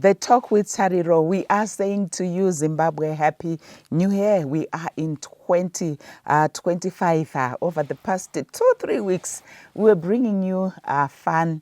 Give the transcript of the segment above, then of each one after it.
The Talk with Tariro. We are saying to you, Zimbabwe, Happy New Year. We are in 2025. Over the past 2-3 weeks, we were bringing you fun,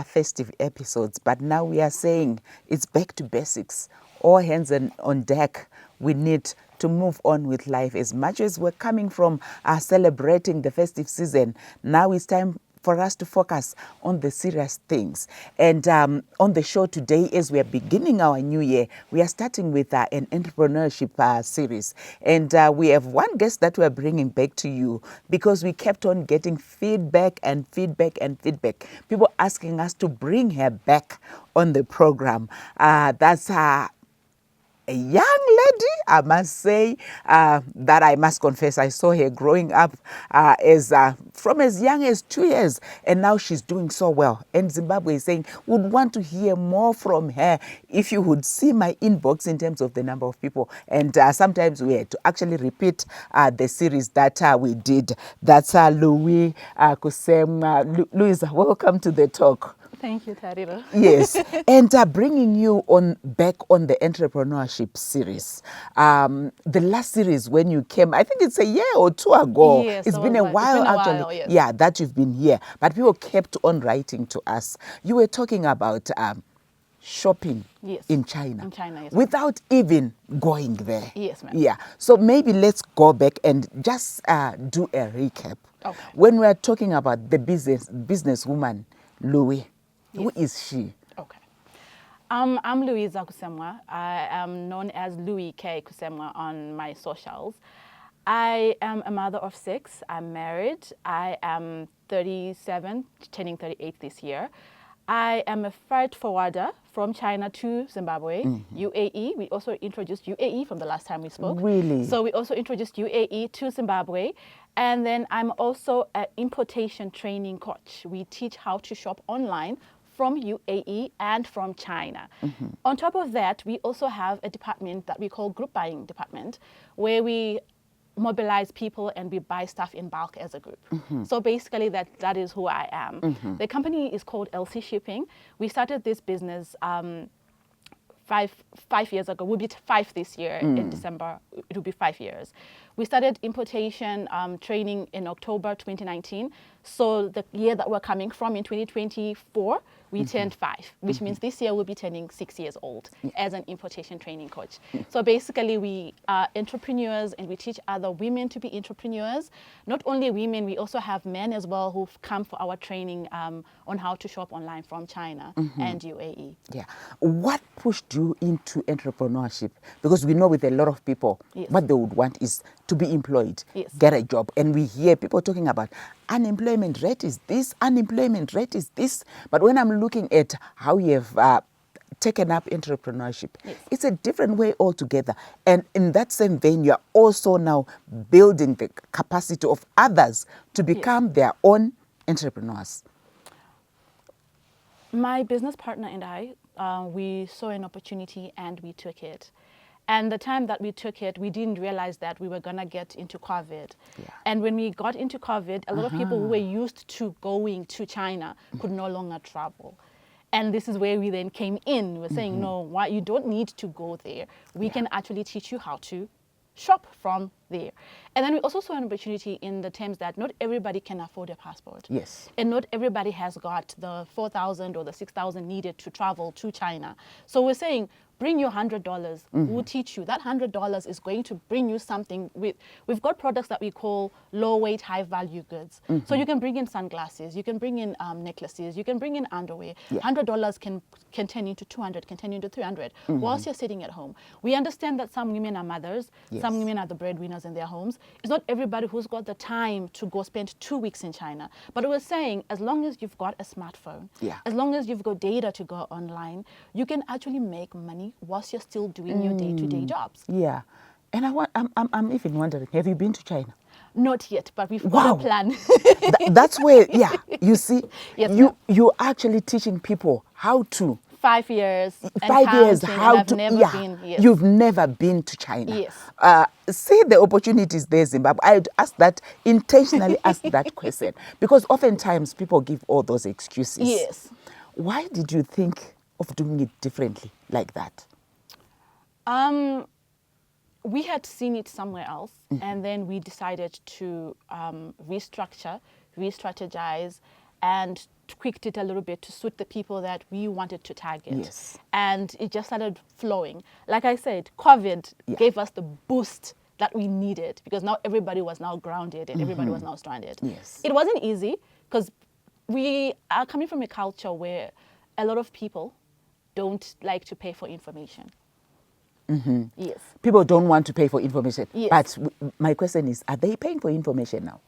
festive episodes. But now we are saying it's back to basics. All hands on deck. We need to move on with life. As much as we're coming from celebrating the festive season, now it's time for us to focus on the serious things. And on the show today, as we are beginning our new year, we are starting with an entrepreneurship series. And we have one guest that we're bringing back to you because we kept on getting feedback and feedback and feedback. People asking us to bring her back on the program. That's a young lady, I must say, that I must confess, I saw her growing up from as young as 2 years, and now she's doing so well. And Zimbabwe is saying, would want to hear more from her. If you would see my inbox in terms of the number of people, and sometimes we had to actually repeat the series that we did. That's Louis Kusem. Louisa, welcome to the talk. Thank you, Tariro. Yes, and bringing you back on the entrepreneurship series. The last series when you came, I think it's a year or two ago. Yes, it's been a while actually. Yes. Yeah, that you've been here. But people kept on writing to us. You were talking about shopping in China. In China, yes. Without even going there. Yes, ma'am. Yeah. So maybe let's go back and just do a recap. Okay. When we're talking about the businesswoman, Louis. Yes. Who is she? Okay. I'm Louisa Kusemwa. I am known as Louis K. Kusemwa on my socials. I am a mother of 6. I'm married. I am 37, turning 38 this year. I am a freight forwarder from China to Zimbabwe, UAE. We also introduced UAE from the last time we spoke. Really? So we also introduced UAE to Zimbabwe. And then I'm also an importation training coach. We teach how to shop online from UAE and from China. On top of that, we also have a department that we call group buying department, where we mobilize people and we buy stuff in bulk as a group. So basically that is who I am. The company is called LC Shipping. We started this business five years ago. We'll be 5 this year in December. It will be 5 years. We started importation training in October 2019. So the year that we're coming from in 2024, we turned 5, which means this year we'll be turning 6 years old as an importation training coach. So basically we are entrepreneurs and we teach other women to be entrepreneurs. Not only women, we also have men as well who've come for our training on how to shop online from China and UAE. Yeah. What pushed you into entrepreneurship? Because we know with a lot of people, what they would want is to be employed, get a job. And we hear people talking about unemployment rate is this, unemployment rate is this. But when I'm looking at how you have taken up entrepreneurship, it's a different way altogether. And in that same vein, you're also now building the capacity of others to become their own entrepreneurs. My business partner and I, we saw an opportunity and we took it. And the time that we took it, we didn't realize that we were going to get into COVID. And when we got into COVID, a lot of people who were used to going to China could no longer travel. And this is where we then came in. We're saying, no, why you don't need to go there. We can actually teach you how to shop from there. And then we also saw an opportunity in the terms that not everybody can afford a passport. Yes. And not everybody has got the 4,000 or the 6,000 needed to travel to China. So we're saying, bring your $100. We'll teach you. That $100 is going to bring you something. We've got products that we call low weight, high value goods. So you can bring in sunglasses, you can bring in necklaces, you can bring in underwear. $100 can turn into 200, can turn into 300 whilst you're sitting at home. We understand that some women are mothers, some women are the breadwinners in their homes. It's not everybody who's got the time to go spend 2 weeks in China. But we're saying, as long as you've got a smartphone, as long as you've got data to go online, you can actually make money whilst you're still doing your day-to-day jobs. Yeah. And I'm even wondering, have you been to China? Not yet, but we've got a plan. That's where, you see, you're actually teaching people how to 5 years. 5 years, how to, been, you've never been to China. Yes. See the opportunities there, Zimbabwe. I'd intentionally ask that question, because oftentimes people give all those excuses. Yes. Why did you think of doing it differently like that? We had seen it somewhere else, and then we decided to restructure, re-strategize, and tweaked it a little bit to suit the people that we wanted to target. Yes. And it just started flowing. Like I said, COVID Yeah. gave us the boost that we needed, because now everybody was now grounded and everybody was now stranded. Yes. It wasn't easy, because we are coming from a culture where a lot of people don't like to pay for information. Yes. People don't want to pay for information. Yes. But my question is, are they paying for information now?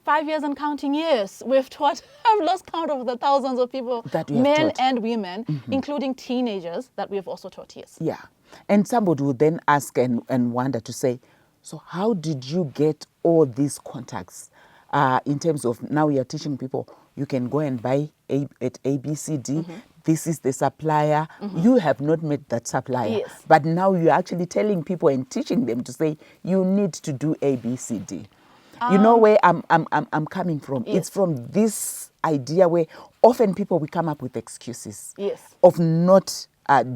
5 years and counting years, we've taught, I've lost count of the thousands of people, That we have men taught. and women, including teenagers, that we have also taught, yes. Yeah. And somebody would then ask and wonder to say, so how did you get all these contacts in terms of now you're teaching people, you can go and buy at ABCD. This is the supplier. You have not met that supplier. Yes. But now you're actually telling people and teaching them to say, you need to do ABCD. You know where I'm coming from? Yes. It's from this idea where often people will come up with excuses Yes. of not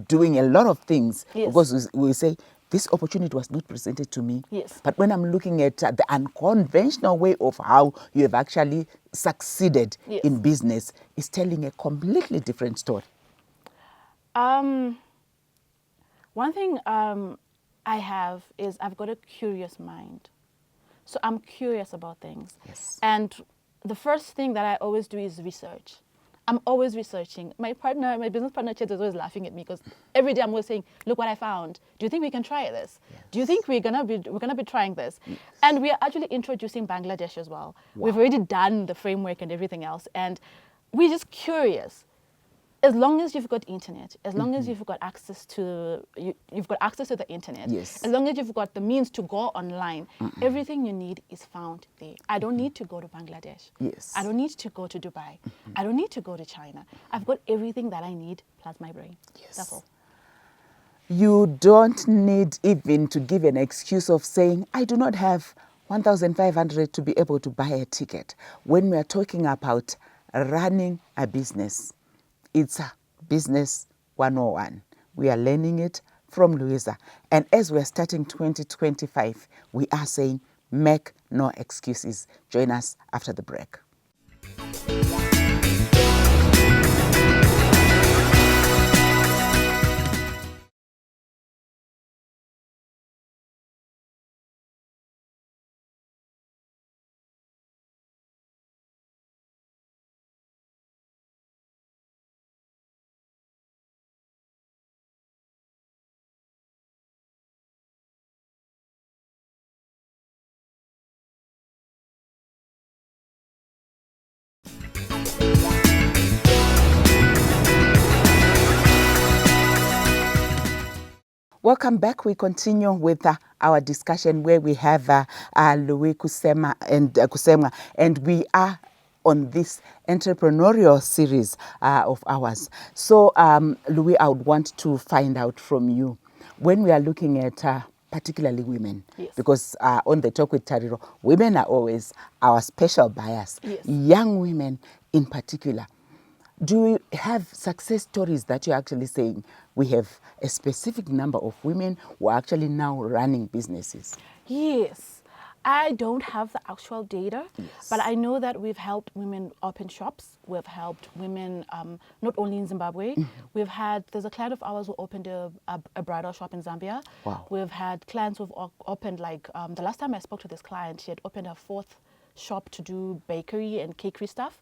doing a lot of things Yes. because we say, this opportunity was not presented to me. Yes. But when I'm looking at the unconventional way of how you have actually succeeded Yes. in business, it's telling a completely different story. One thing I have is I've got a curious mind. So I'm curious about things. Yes. And the first thing that I always do is research. I'm always researching. My business partner, Chet, is always laughing at me because every day I'm always saying, look what I found. Do you think we can try this? Yes. Do you think we're gonna be trying this? Yes. And we are actually introducing Bangladesh as well. Wow. We've already done the framework and everything else. And we're just curious. As long as you've got internet, as long as you've got access to you've got access to the internet, Yes. as long as you've got the means to go online, everything you need is found there. I don't need to go to Bangladesh. Yes. I don't need to go to Dubai. I don't need to go to China. I've got everything that I need plus my brain. Yes. That's all. You don't need even to give an excuse of saying, I do not have 1,500 to be able to buy a ticket. When we are talking about running a business, it's a business 101. We are learning it from Louisa. And as we are starting 2025, we are saying, make no excuses. Join us after the break. Welcome back. We continue with our discussion where we have Louis Kusema and we are on this entrepreneurial series of ours. So, Louis, I would want to find out from you, when we are looking at particularly women, Yes. because on the Talk with Tariro, women are always our special bias, Yes. young women in particular. Do you have success stories that you're actually saying we have a specific number of women who are actually now running businesses? Yes. I don't have the actual data, Yes. but I know that we've helped women open shops. We've helped women not only in Zimbabwe. There's a client of ours who opened a bridal shop in Zambia. Wow. We've had clients who've opened, like the last time I spoke to this client, she had opened her fourth shop to do bakery and cakery stuff.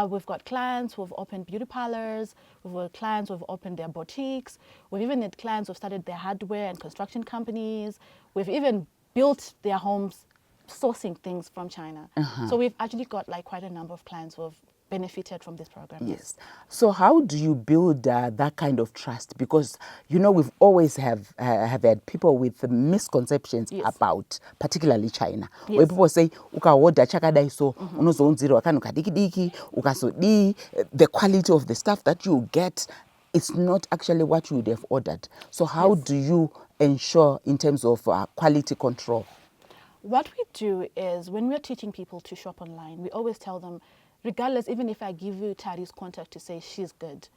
We've got clients who've opened beauty parlors. We've got clients who've opened their boutiques. We've even had clients who've started their hardware and construction companies. We've even built their homes sourcing things from China. So we've actually got like quite a number of clients who have benefited from this program. Yes. So how do you build that kind of trust? Because, you know, we've always have had people with misconceptions Yes. about particularly China. Yes. Where people say, ukaoda chakadai so, unozonziro akanu kadiki ukasodi, the quality of the stuff that you get, it's not actually what you would have ordered. So how Yes. do you ensure in terms of quality control? What we do is when we're teaching people to shop online, we always tell them, regardless, even if I give you Tari's contact to say she's good,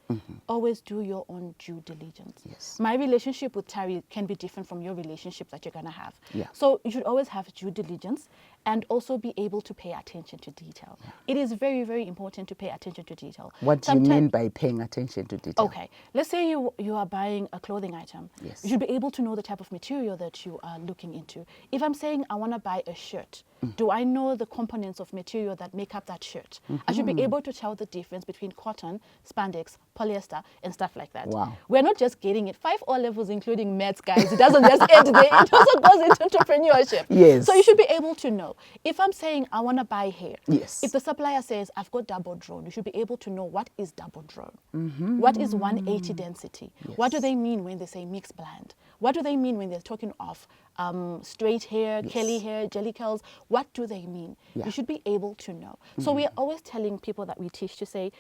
always do your own due diligence. Yes. My relationship with Tari can be different from your relationship that you're going to have. Yeah. So you should always have due diligence and also be able to pay attention to detail. It is very, very important to pay attention to detail. What do you mean by paying attention to detail? Okay, let's say you are buying a clothing item. Yes. You should be able to know the type of material that you are looking into. If I'm saying I want to buy a shirt, do I know the components of material that make up that shirt? I should be able to tell the difference between cotton, spandex, polyester, and stuff like that. Wow. We're not just getting it 5 O levels, including maths, guys. It doesn't just end there. It also goes into entrepreneurship. Yes. So you should be able to know. If I'm saying I want to buy hair, Yes. if the supplier says I've got double drawn, you should be able to know what is double drawn. What is 180 density? What do they mean when they say mixed blend? What do they mean when they're talking of straight hair, curly hair, jelly curls? What do they mean? Yeah. You should be able to know. So we are always telling people that we teach to say,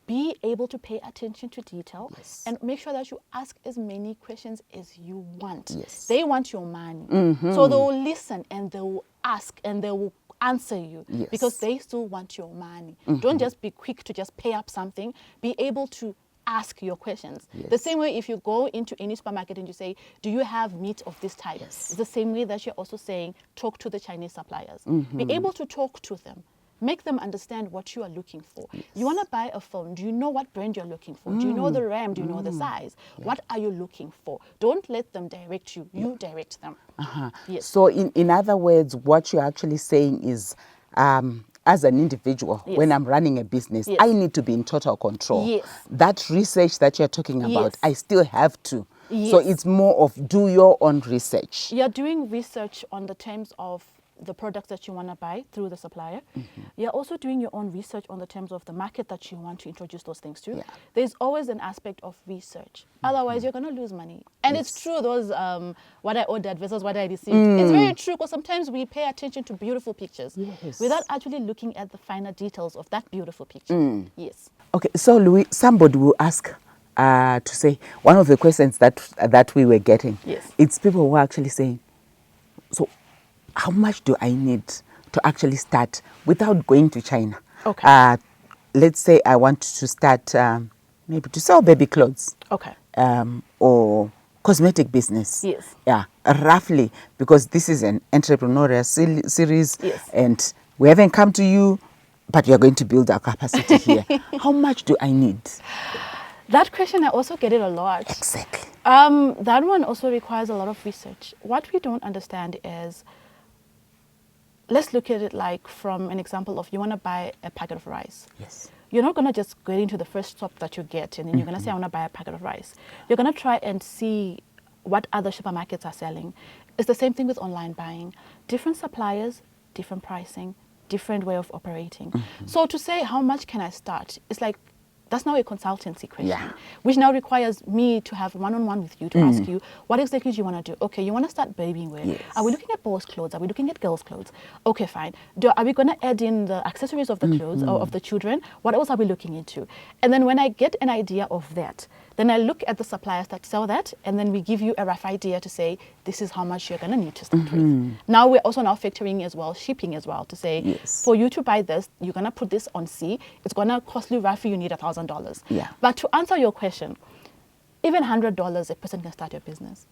be able to pay attention to detail and make sure that you ask as many questions as you want. Yes. They want your money. So they will listen and they will ask and they will answer you because they still want your money. Don't just be quick to just pay up something. Be able to ask your questions. The same way if you go into any supermarket and you say, do you have meat of this type? It's the same way that you're also saying, talk to the Chinese suppliers. Be able to talk to them. Make them understand what you are looking for. You want to buy a phone. Do you know what brand you're looking for? Do you know the RAM? Do you know the size? What are you looking for? Don't let them direct you. You direct them. Yes. So in other words, what you're actually saying is, as an individual, when I'm running a business, I need to be in total control. Yes. That research that you're talking about, Yes. I still have to. Yes. So it's more of do your own research. You're doing research on the terms of the products that you want to buy through the supplier. You're also doing your own research on the terms of the market that you want to introduce those things to. There's always an aspect of research. Otherwise, you're going to lose money. And it's true, those what I ordered versus what I received. It's very true because sometimes we pay attention to beautiful pictures without actually looking at the finer details of that beautiful picture. Yes. Okay, so Louis, somebody will ask to say, one of the questions that we were getting, it's people who are actually saying, so how much do I need to actually start without going to China? Okay. Let's say I want to start maybe to sell baby clothes. Okay. Or cosmetic business. Yes. Yeah, roughly, because this is an entrepreneurial series and we haven't come to you, but you're going to build our capacity here. How much do I need? That question, I also get it a lot. Exactly. That one also requires a lot of research. What we don't understand is, let's look at it like from an example of you want to buy a packet of rice. Yes. You're not going to just get into the first shop that you get and then you're going to say, I want to buy a packet of rice. You're going to try and see what other supermarkets are selling. It's the same thing with online buying. Different suppliers, different pricing, different way of operating. So to say, how much can I start? It's like, that's now a consultancy question, which now requires me to have one-on-one with you to ask you, what exactly do you want to do? Okay, you want to start baby wear. Yes. Are we looking at boys' clothes? Are we looking at girls' clothes? Okay, fine. Are we going to add in the accessories of the clothes or of the children? What else are we looking into? And then when I get an idea of that, then I look at the suppliers that sell that, and then we give you a rough idea to say, this is how much you're going to need to start with. Now we're also now factoring as well, shipping as well, to say, for you to buy this, you're going to put this on sea. It's going to cost you roughly, you need $1,000. Yeah. But to answer your question, even $100, a person can start your business.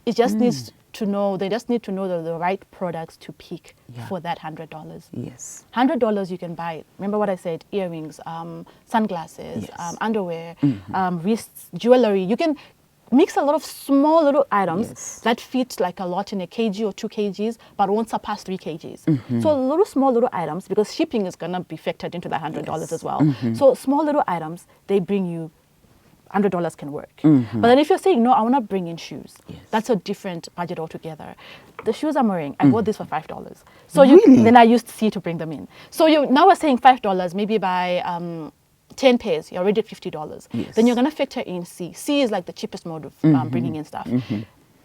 It just needs to know, they just need to know the right products to pick for that $100. Yes. $100 you can buy, remember what I said, earrings, sunglasses, underwear, wrists, jewelry. You can mix a lot of small little items that fit like a lot in a kg or 2 kgs, but won't surpass 3 kgs. So small little items, because shipping is going to be factored into that $100 as well. So small little items, they bring you $100 can work. But then if you're saying, no, I want to bring in shoes, that's a different budget altogether. The shoes I'm wearing, I bought this for $5. So then I used C to bring them in. So now we're saying $5, maybe by 10 pairs, you're already at $50. Then you're going to factor in C. C is like the cheapest mode of bringing in stuff.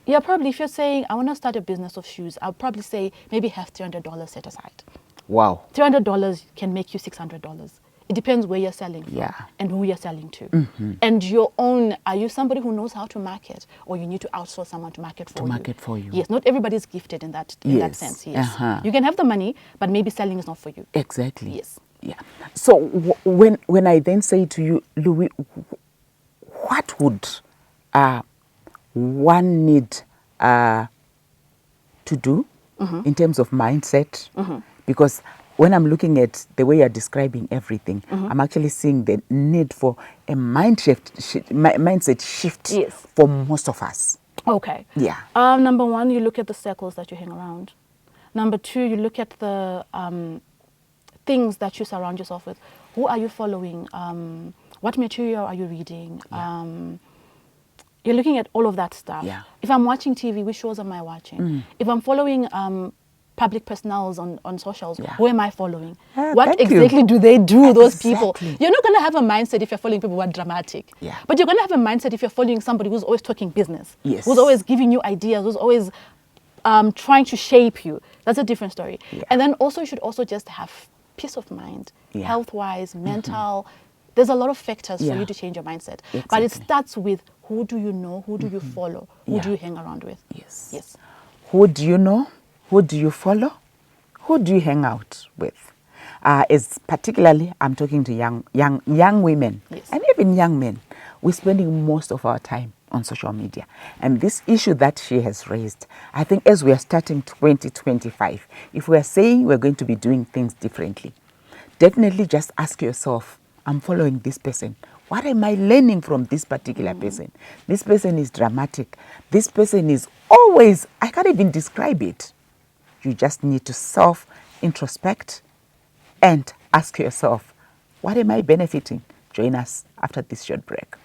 Yeah, probably if you're saying, I want to start a business of shoes, I'll probably say maybe have $300 set aside. Wow. $300 can make you $600. It depends where you're selling from and who you're selling to. And your own, are you somebody who knows how to market, or you need to outsource someone to market for you? Yes, not everybody's gifted in that sense. Yes. You can have the money, but maybe selling is not for you. Exactly. Yes. Yeah. So when I then say to you, Louis, what would one need to do in terms of mindset? Because when I'm looking at the way you're describing everything, I'm actually seeing the need for a mindset shift Yes. for most of us. Okay. Yeah. Number one, you look at the circles that you hang around. Number two, you look at the things that you surround yourself with. Who are you following? What material are you reading? You're looking at all of that stuff. Yeah. If I'm watching TV, which shows am I watching? If I'm following public personnels on socials, Yeah. who am I following? Ah, What thank you. exactly do they do, those people? Exactly. You're not going to have a mindset if you're following people who are dramatic. Yeah. But you're going to have a mindset if you're following somebody who's always talking business, Yes. who's always giving you ideas, who's always trying to shape you. That's a different story. Yeah. And then also, you should also just have peace of mind, Yeah. health-wise, mental. There's a lot of factors Yeah. for you to change your mindset. But it Exactly. starts with who do you know, who do you follow, who Yeah. do you hang around with? Yes. Yes. Who do you know? Who do you follow? Who do you hang out with? As particularly, I'm talking to young women Yes. and even young men. We're spending most of our time on social media. And this issue that she has raised, I think as we are starting 2025, if we are saying we're going to be doing things differently, definitely just ask yourself, I'm following this person. What am I learning from this particular person? This person is dramatic. This person is always, I can't even describe it. You just need to self-introspect and ask yourself, what am I benefiting? Join us after this short break.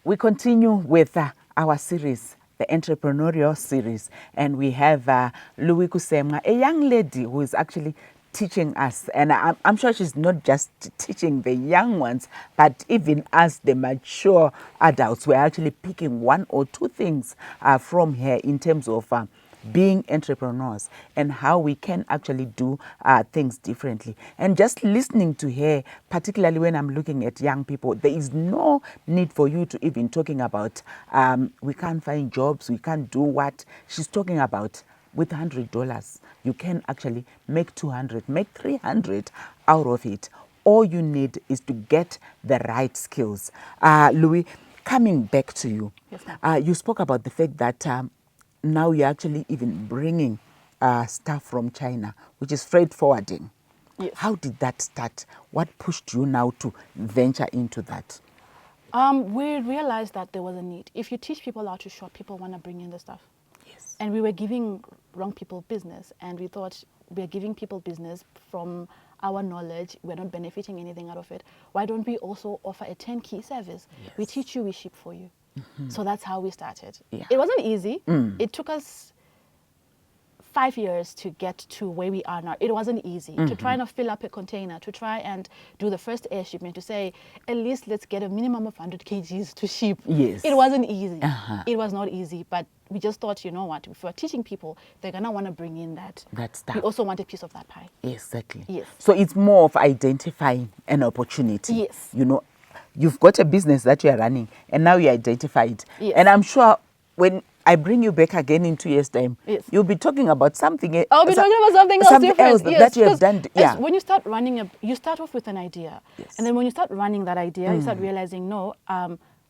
We continue with our series, the entrepreneurial series, and we have Louis Kusemwa, a young lady who is actually teaching us, and I'm sure she's not just teaching the young ones, but even as the mature adults, we're actually picking one or two things from her in terms of being entrepreneurs and how we can actually do things differently. And just listening to her, particularly when I'm looking at young people, there is no need for you to even talking about we can't find jobs, we can't do what. She's talking about with $100, you can actually make 200, make 300 out of it. All you need is to get the right skills. Louis, coming back to you, Yes, ma'am. you spoke about the fact that now you're actually even bringing stuff from China, which is freight forwarding. Yes. How did that start? What pushed you now to venture into that? We realized that there was a need. If you teach people how to shop, people want to bring in the stuff. Yes. And we were giving wrong people business, and we thought we're giving people business from our knowledge. We're not benefiting anything out of it. Why don't we also offer a turnkey service? We Yes. teach you, we ship for you. So that's how we started. Yeah. It wasn't easy. It took us 5 years to get to where we are now. It wasn't easy to try and fill up a container, to try and do the first air shipment, to say, at least let's get a minimum of 100 kgs to ship. Yes. It wasn't easy. Uh-huh. It was not easy, but we just thought, you know what, if we're teaching people, they're going to want to bring in that. That stuff. We also want a piece of that pie. Exactly. Yes. So it's more of identifying an opportunity. Yes. You know, you've got a business that you are running and now you identify it. Yes. And I'm sure when I bring you back again in 2 years' time, Yes. you'll be talking about something. I'll be talking about something else different. that you have done. Because Yeah. when you start running, you start off with an idea. Yes. And then when you start running that idea, you start realizing, no,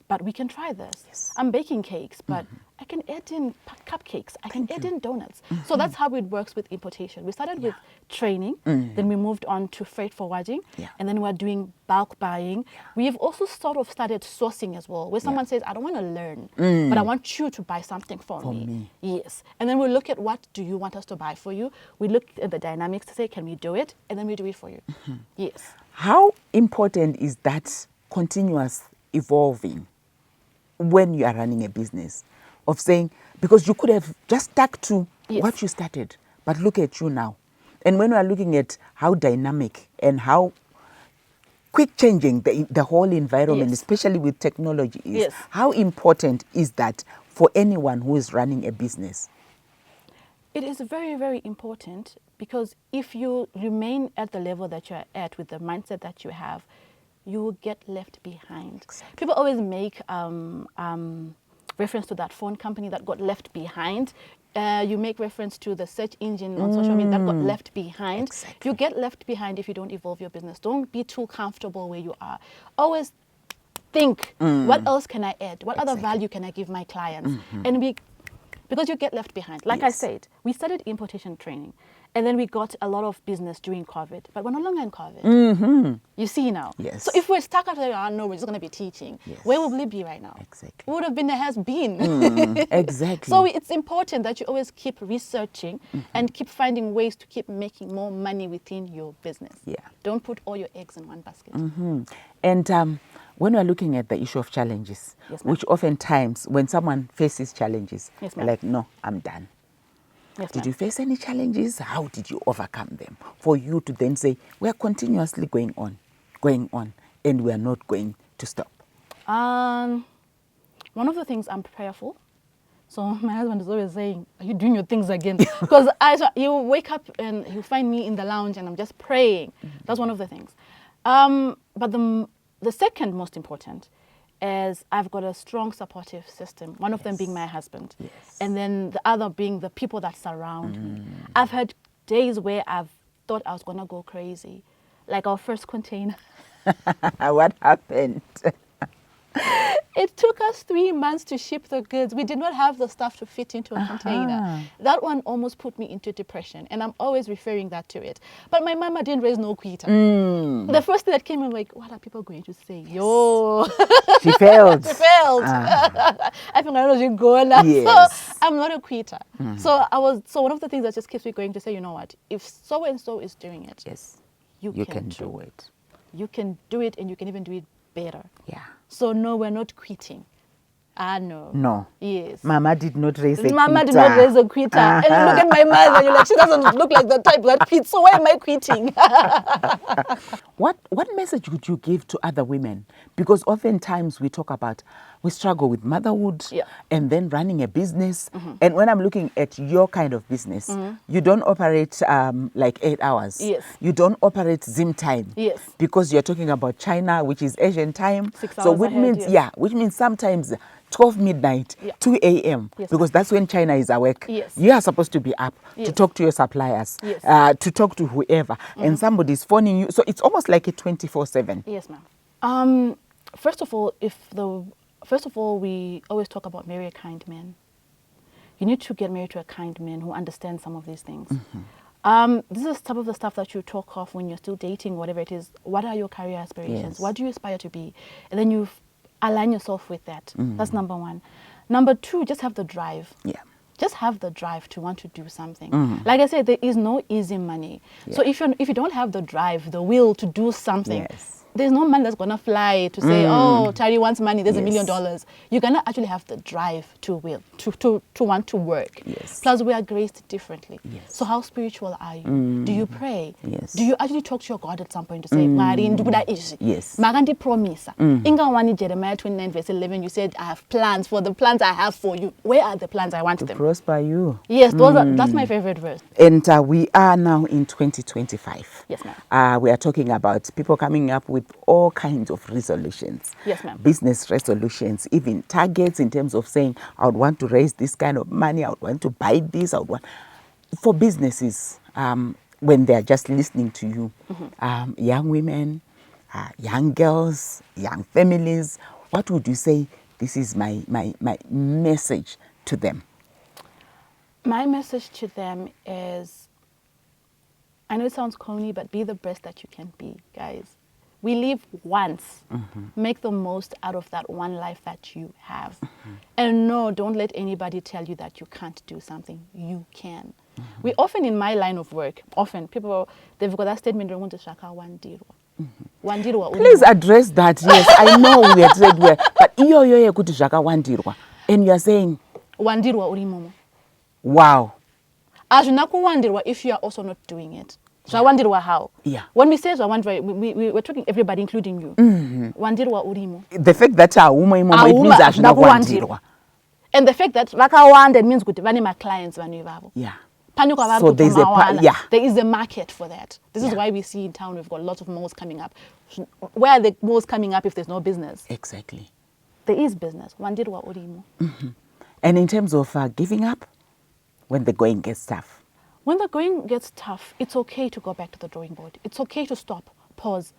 but we can try this. Yes. I'm baking cakes, but I can add in cupcakes. I can add in donuts. So that's how it works with importation. We started with training, then we moved on to freight forwarding, Yeah. and then we're doing bulk buying. We've also sort of started sourcing as well, where someone says, I don't want to learn, but I want you to buy something for me. Yes. And then we look at what do you want us to buy for you. We look at the dynamics to say, can we do it? And then we do it for you. Yes. How important is that continuous evolving when you are running a business? of saying, because you could have just stuck to Yes. what you started, but look at you now. And when we are looking at how dynamic and how quick changing the whole environment, Yes. especially with technology is, Yes. how important is that for anyone who is running a business? It is very, very important, because if you remain at the level that you're at with the mindset that you have, you will get left behind. Exactly. People always make reference to that phone company that got left behind. You make reference to the search engine on social media that got left behind. Exactly. You get left behind if you don't evolve your business. Don't be too comfortable where you are. Always think, what else can I add? What other value can I give my clients? And because you get left behind. Like I Yes. said, we studied importation training, and then we got a lot of business during COVID, but we're no longer in COVID. You see now. Yes. So if we're stuck after, no, we're just going to be teaching. Yes. Where would we be right now? Exactly. It would have been, there has been. Exactly. So it's important that you always keep researching and keep finding ways to keep making more money within your business. Yeah. Don't put all your eggs in one basket. And when we're looking at the issue of challenges, Yes, ma'am. which oftentimes when someone faces challenges, Yes, they're ma'am. like, no, I'm done. Yes, Did ma'am. you face any challenges? How did you overcome them? For you to then say, we're continuously going on, and we're not going to stop. One of the things, I'm prayerful. So my husband is always saying, "Are you doing your things again?" Because he'll wake up and he'll find me in the lounge and I'm just praying. That's one of the things. But the second most important is I've got a strong supportive system. One of them being my husband, Yes. and then the other being the people that surround me. I've had days where I've thought I was gonna go crazy, like our first container. What happened? It took us 3 months to ship the goods. We did not have the stuff to fit into a container. That one almost put me into depression, and I'm always referring that to it. But my mama didn't raise no quitter. The first thing that came, I'm like, what are people going to say? Yo, She failed. she failed. I think I know she's going now. Yes. So I'm not a quitter. So one of the things that just keeps me going to say, you know what? If so and so is doing it, Yes. you can do it. You can do it, and you can even do it better. Yeah. So no, we're not quitting. No. No. Yes. Mama did not raise a Mama quitter. did not raise a quitter. And you look at my mother, you're like, she doesn't look like the type that quits. So why am I quitting? What message would you give to other women? Because oftentimes we struggle with motherhood Yeah. and then running a business. And when I'm looking at your kind of business, you don't operate like 8 hours. Yes. You don't operate Zim time. Yes. Because you're talking about China, which is Asian time. 6 So hours which ahead, means, yes. which means sometimes 12 midnight, Yeah. 2 a.m. Yes, because that's when China is awake. Yes. You are supposed to be up to Yes. talk to your suppliers, Yes. to talk to whoever, and somebody's phoning you. So it's almost like a 24/7. Yes, ma'am. First of all, we always talk about marry a kind man. You need to get married to a kind man who understands some of these things. This is some of the stuff that you talk of when you're still dating, whatever it is. What are your career aspirations? Yes. What do you aspire to be? And then you align yourself with that. That's number one. Number two, just have the drive. Yeah. Just have the drive to want to do something. Like I said, there is no easy money. So if you don't have the drive, the will to do something, Yes. there's no man that's gonna fly to say, oh, Tariro wants money, there's $1 Yes. million. You're gonna actually have the drive to want to work. Yes. Plus, we are graced differently. Yes. So how spiritual are you? Do you pray? Yes. Do you actually talk to your God at some point to say, Mari ndubuda ishi? Yes. Magandi promise. Inga wani Jeremiah 29 verse 11, you said, I have plans for the plans I have for you. Where are the plans I want To them? prosper you. Yes, that's my favorite verse. And we are now in 2025. Yes, ma'am. We are talking about people coming up with all kinds of resolutions. Yes, ma'am. Business resolutions, even targets in terms of saying, I would want to raise this kind of money, I would want to buy this, For businesses, when they're just listening to you, young women, young girls, young families, what would you say, this is my message to them? My message to them is, I know it sounds corny, but be the best that you can be, guys. We live once. Make the most out of that one life that you have. And no, don't let anybody tell you that you can't do something. You can. We often, in my line of work, people, they've got that statement, Please address that. Yes, I know we had said but iyo kuti zvakawandirwa. And you are saying, wandirwa uri imomo. Wow. Azvina kuwandirwa if you are also not doing it. Zvawandirwa how? Yeah. When we say zvawandirwa, we're talking everybody, including you. Wandirwa urimo. The fact that hauma imomo, it means hazvina kuwandirwa. And the fact that vakawanda, it means kuti vane ma-clients vanhu ivavo. Yeah. Pane kwavari So there's kutomawana. yeah. There is a market for that. This is why we see in town we've got lots of malls coming up. Where are the malls coming up if there's no business? Exactly. There is business. Wandirwa urimo. And in terms of giving up, when the going gets tough. When the going gets tough, it's okay to go back to the drawing board. It's okay to stop, pause,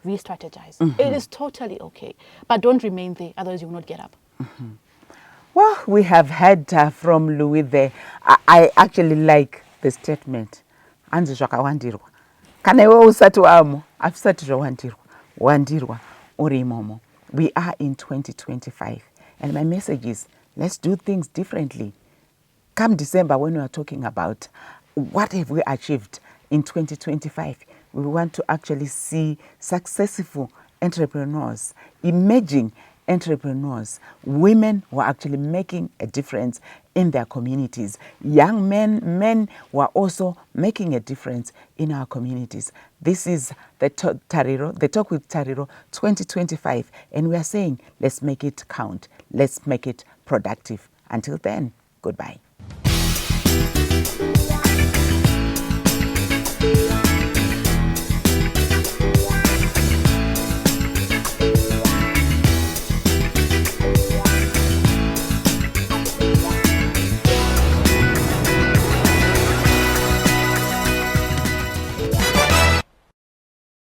re-strategize. It is totally okay. But don't remain there, otherwise you will not get up. Well, we have heard from Louis there. I actually like the statement. Hanzi zvakawandirwa. Kana iwe usati wamo, afisati zvawandirwa. Wandirwa uri imomo. We are in 2025. And my message is, let's do things differently. Come December, when we are talking about what have we achieved in 2025, we want to actually see successful entrepreneurs, emerging entrepreneurs, women who are actually making a difference in their communities, young men who are also making a difference in our communities. This is the Tariro, the Talk with Tariro 2025, and we are saying, let's make it count. Let's make it productive. Until then, goodbye.